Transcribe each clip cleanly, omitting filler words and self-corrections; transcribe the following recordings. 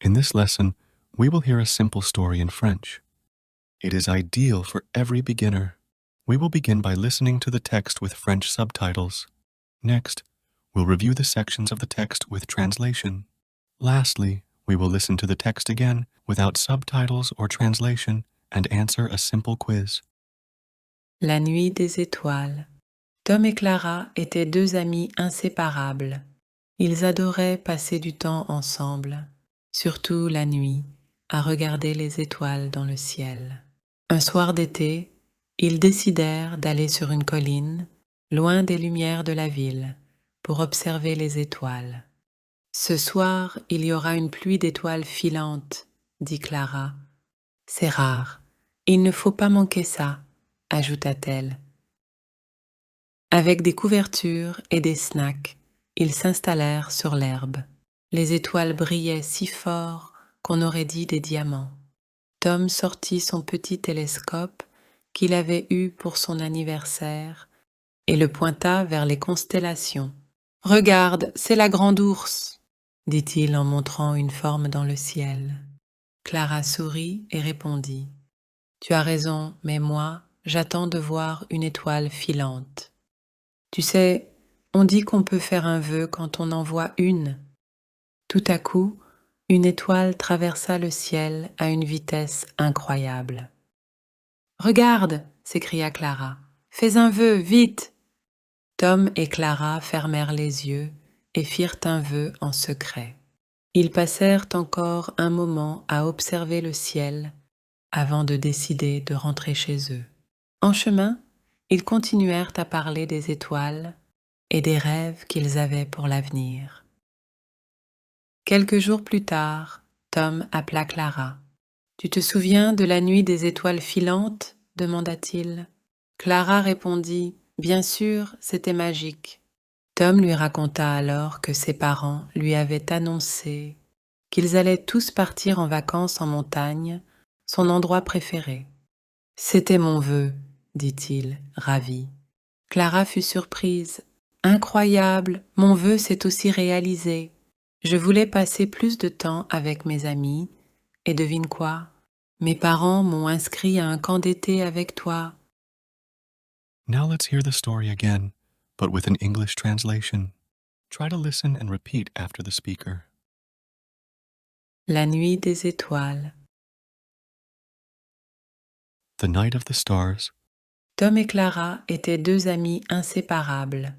In this lesson, we will hear a simple story in French. It is ideal for every beginner. We will begin by listening to the text with French subtitles. Next, we'll review the sections of the text with translation. Lastly, we will listen to the text again without subtitles or translation and answer a simple quiz. La nuit des étoiles. Tom et Clara étaient deux amis inséparables. Ils adoraient passer du temps ensemble, surtout la nuit, à regarder les étoiles dans le ciel. Un soir d'été, ils décidèrent d'aller sur une colline, loin des lumières de la ville, pour observer les étoiles. Ce soir, il y aura une pluie d'étoiles filantes, dit Clara. C'est rare, il ne faut pas manquer ça, ajouta-t-elle. Avec des couvertures et des snacks, ils s'installèrent sur l'herbe. Les étoiles brillaient si fort qu'on aurait dit des diamants. Tom sortit son petit télescope qu'il avait eu pour son anniversaire et le pointa vers les constellations. « Regarde, c'est la grande ours !» dit-il en montrant une forme dans le ciel. Clara sourit et répondit « Tu as raison, mais moi, j'attends de voir une étoile filante. » Tu sais, on dit qu'on peut faire un vœu quand on en voit une. Tout à coup, une étoile traversa le ciel à une vitesse incroyable. « Regarde !» s'écria Clara. « Fais un vœu, vite !» Tom et Clara fermèrent les yeux et firent un vœu en secret. Ils passèrent encore un moment à observer le ciel avant de décider de rentrer chez eux. En chemin, ils continuèrent à parler des étoiles et des rêves qu'ils avaient pour l'avenir. Quelques jours plus tard, Tom appela Clara. « Tu te souviens de la nuit des étoiles filantes ?» demanda-t-il. Clara répondit « Bien sûr, c'était magique. » Tom lui raconta alors que ses parents lui avaient annoncé qu'ils allaient tous partir en vacances en montagne, son endroit préféré. « C'était mon vœu, » dit-il, ravi. Clara fut surprise. « Incroyable, mon vœu s'est aussi réalisé. Je voulais passer plus de temps avec mes amis, et devine quoi? Mes parents m'ont inscrit à un camp d'été avec toi. » Now let's hear the story again, but with an English translation. Try to listen and repeat after the speaker. La nuit des étoiles. The night of the stars. Tom et Clara étaient deux amis inséparables.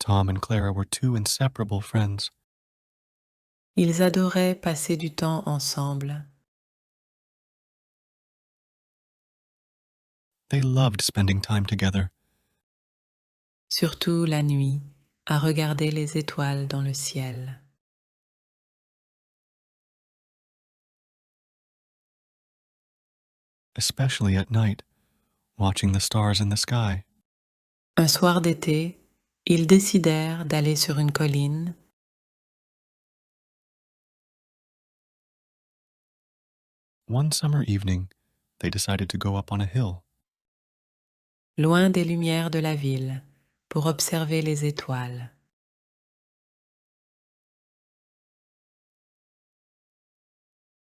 Tom and Clara were two inseparable friends. Ils adoraient passer du temps ensemble. They loved spending time together, Surtout la nuit, à regarder les étoiles dans le ciel. especially at night, watching the stars in the sky. Un soir d'été, ils décidèrent d'aller sur une colline. One summer evening, they decided to go up on a hill, Loin des lumières de la ville, pour observer les étoiles.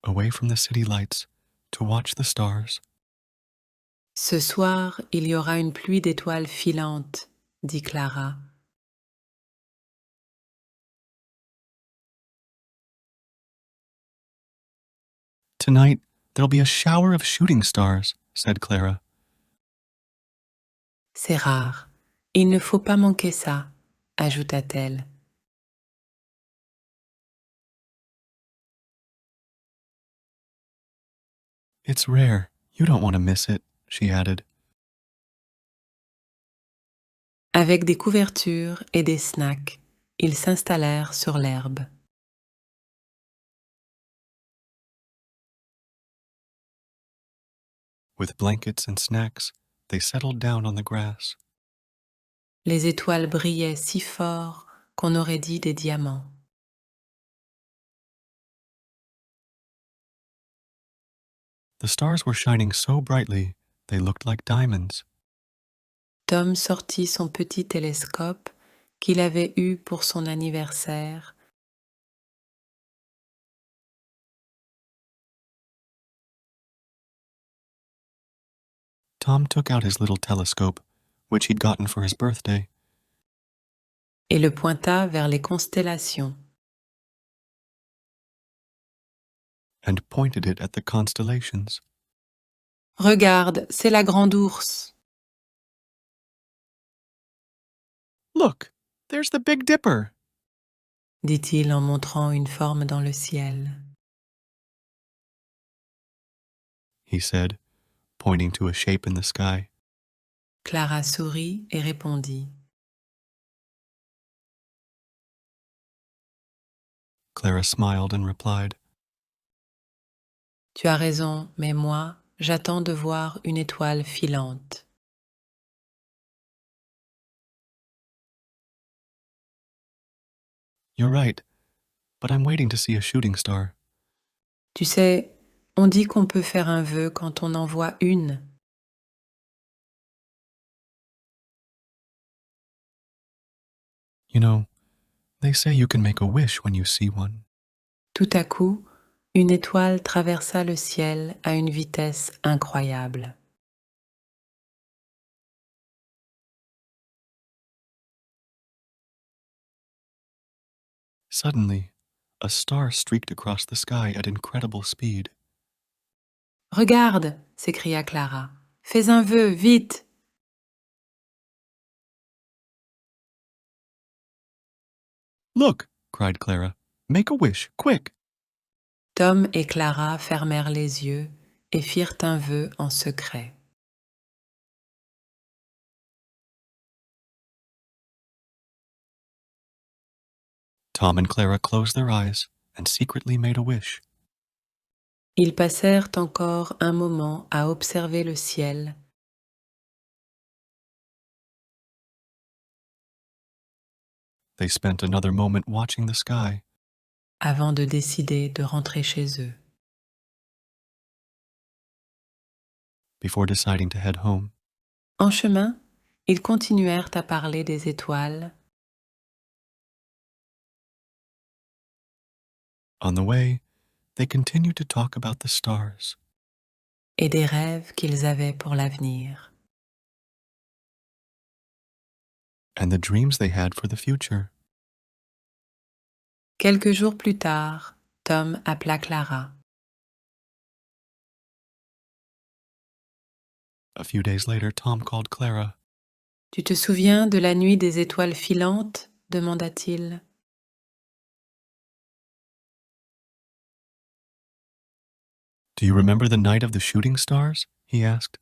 away from the city lights, to watch the stars. Ce soir, il y aura une pluie d'étoiles filantes, dit Clara. Tonight, there'll be a shower of shooting stars, said Clara. C'est rare, il ne faut pas manquer ça, ajouta-t-elle. It's rare. You don't want to miss it, she added. Avec des couvertures et des snacks, ils s'installèrent sur l'herbe. With blankets and snacks, they settled down on the grass. Les étoiles brillaient si fort qu'on aurait dit des diamants. The stars were shining so brightly, they looked like diamonds. Tom sortit son petit télescope qu'il avait eue pour son anniversaire. Tom took out his little telescope, which he'd gotten for his birthday, Et le pointa vers les constellations. and pointed it at the constellations. Regarde, c'est la grande ours. Look, there's the Big Dipper, dit-il en montrant une forme dans le ciel. he said, pointing to a shape in the sky. Clara sourit et répondit. Clara smiled and replied, Tu as raison, mais moi, j'attends de voir une étoile filante. You're right, but I'm waiting to see a shooting star. Tu sais, on dit qu'on peut faire un vœu quand on en voit une. You know, they say you can make a wish when you see one. Tout à coup, une étoile traversa le ciel à une vitesse incroyable. Suddenly, a star streaked across the sky at incredible speed. Regarde, s'écria Clara. Fais un vœu, vite! Look, cried Clara. Make a wish, quick! Tom et Clara fermèrent les yeux et firent un vœu en secret. Tom and Clara closed their eyes and secretly made a wish. Ils passèrent encore un moment à observer le ciel. They spent another moment watching the sky Avant de décider de rentrer chez eux. before deciding to head home. En chemin, ils continuèrent à parler des étoiles. On the way, they continued to talk about the stars Et des rêves qu'ils avaient pour l'avenir. and the dreams they had for the future. Quelques jours plus tard, Tom appela Clara. A few days later, Tom called Clara. Tu te souviens de la nuit des étoiles filantes? Demanda-t-il. Do you remember the night of the shooting stars? He asked.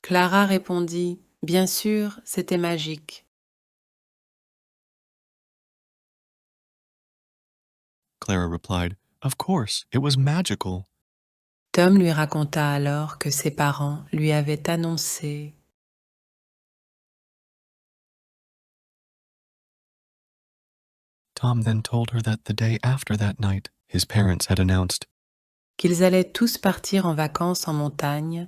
Clara répondit. Bien sûr, c'était magique. Clara replied, Of course, it was magical. Tom lui raconta alors que ses parents lui avaient annoncé. Tom then told her that the day after that night, his parents had announced Qu'ils allaient tous partir en vacances en montagne,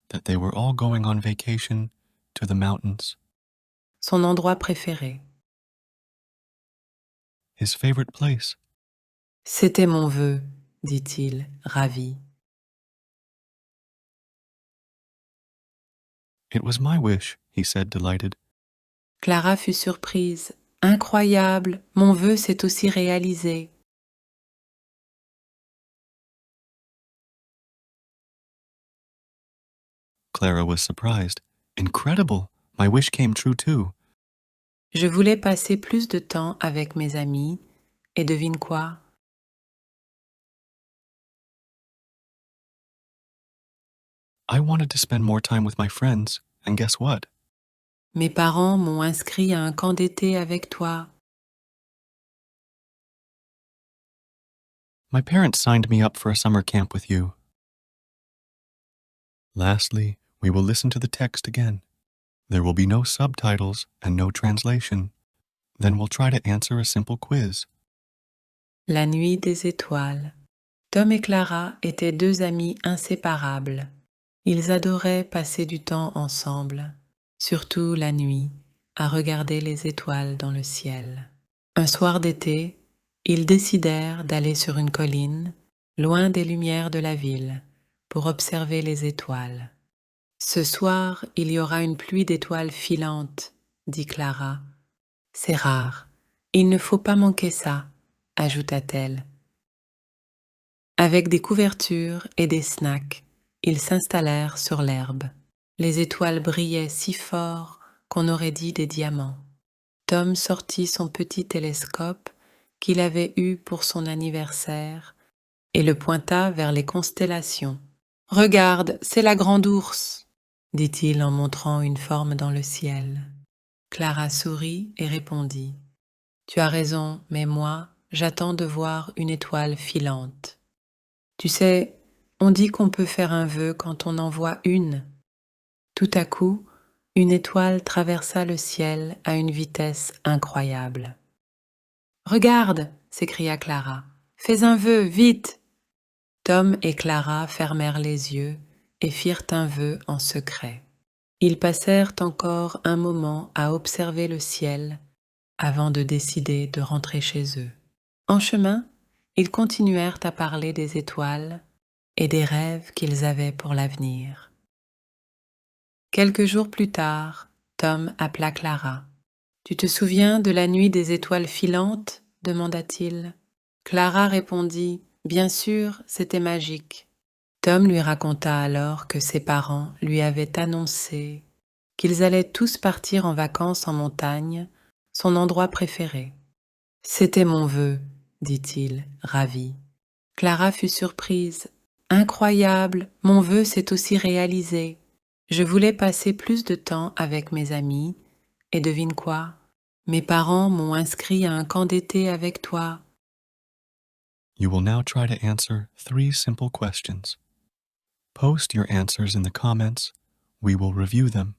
that they were all going on vacation to the mountains, son endroit préféré. his favorite place. C'était mon vœu, dit-il, ravi. It was my wish, he said, delighted. Clara fut surprise. Incroyable, mon vœu s'est aussi réalisé. Clara was surprised. Incredible! My wish came true too. Je voulais passer plus de temps avec mes amis, et devine quoi? I wanted to spend more time with my friends, and guess what? Mes parents m'ont inscrit à un camp d'été avec toi. My parents signed me up for a summer camp with you. Lastly, we will listen to the text again. There will be no subtitles and no translation. Then we'll try to answer a simple quiz. La nuit des étoiles. Tom et Clara étaient deux amis inséparables. Ils adoraient passer du temps ensemble, surtout la nuit, à regarder les étoiles dans le ciel. Un soir d'été, ils décidèrent d'aller sur une colline, loin des lumières de la ville, pour observer les étoiles. Ce soir, il y aura une pluie d'étoiles filantes, dit Clara. C'est rare. Il ne faut pas manquer ça, ajouta-t-elle. Avec des couvertures et des snacks, ils s'installèrent sur l'herbe. Les étoiles brillaient si fort qu'on aurait dit des diamants. Tom sortit son petit télescope qu'il avait eu pour son anniversaire et le pointa vers les constellations. « Regarde, c'est la grande ours !» dit-il en montrant une forme dans le ciel. Clara sourit et répondit « Tu as raison, mais moi, j'attends de voir une étoile filante. Tu sais, on dit qu'on peut faire un vœu quand on en voit une. » Tout à coup, une étoile traversa le ciel à une vitesse incroyable. « Regarde !» s'écria Clara. « Fais un vœu, vite !» Tom et Clara fermèrent les yeux et firent un vœu en secret. Ils passèrent encore un moment à observer le ciel avant de décider de rentrer chez eux. En chemin, ils continuèrent à parler des étoiles et des rêves qu'ils avaient pour l'avenir. Quelques jours plus tard, Tom appela Clara. « Tu te souviens de la nuit des étoiles filantes ?» demanda-t-il. Clara répondit « Bien sûr, c'était magique. » Tom lui raconta alors que ses parents lui avaient annoncé qu'ils allaient tous partir en vacances en montagne, son endroit préféré. « C'était mon vœu, » dit-il, ravi. Clara fut surprise. « Incroyable, mon vœu s'est aussi réalisé. Je voulais passer plus de temps avec mes amis, et devine quoi? Mes parents m'ont inscrit à un camp d'été avec toi. » You will now try to answer 3 simple questions. Post your answers in the comments. We will review them.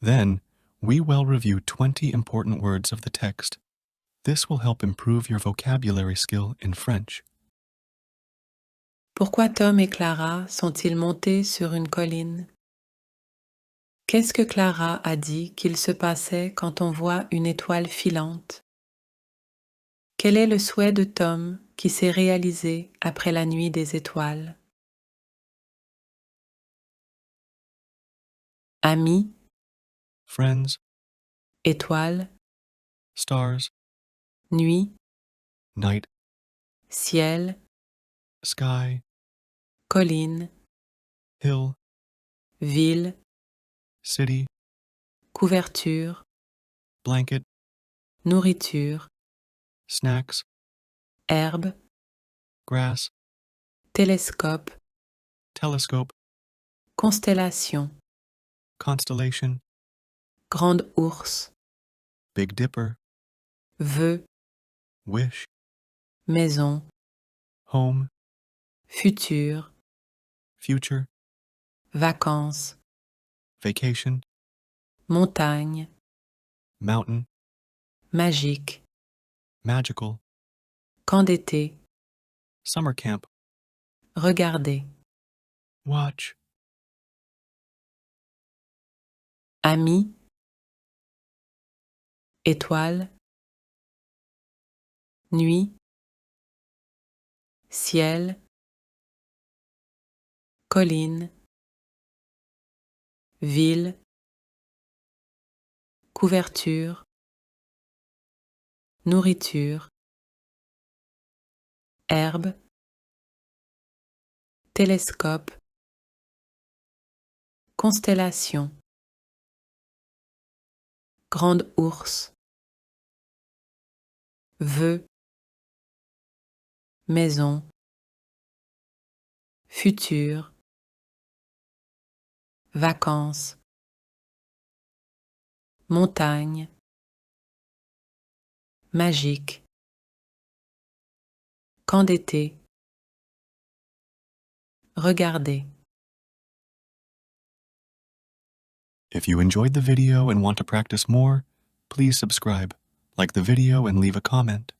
Then, we will review 20 important words of the text. This will help improve your vocabulary skill in French. Pourquoi Tom et Clara sont-ils montés sur une colline? Qu'est-ce que Clara a dit qu'il se passait quand on voit une étoile filante? Quel est le souhait de Tom qui s'est réalisé après la nuit des étoiles? Amis, Friends, étoiles, stars, nuit, night, ciel, sky, colline, hill, ville, city, couverture, blanket, nourriture, snacks, herbe, grass, télescope, telescope, constellation, constellation, grande ours, Big Dipper, vœu, wish, maison, home, futur, future, vacances, vacation, montagne, mountain, magique, magical, camp d'été, summer camp, regarder, watch, amis, étoile, nuit, ciel, colline, ville, couverture, nourriture, herbe, télescope, constellation, grande ours, vœu, maison, futur, vacances, montagne, magique, camp d'été, regarder. If you enjoyed the video and want to practice more, please subscribe, like the video, and leave a comment.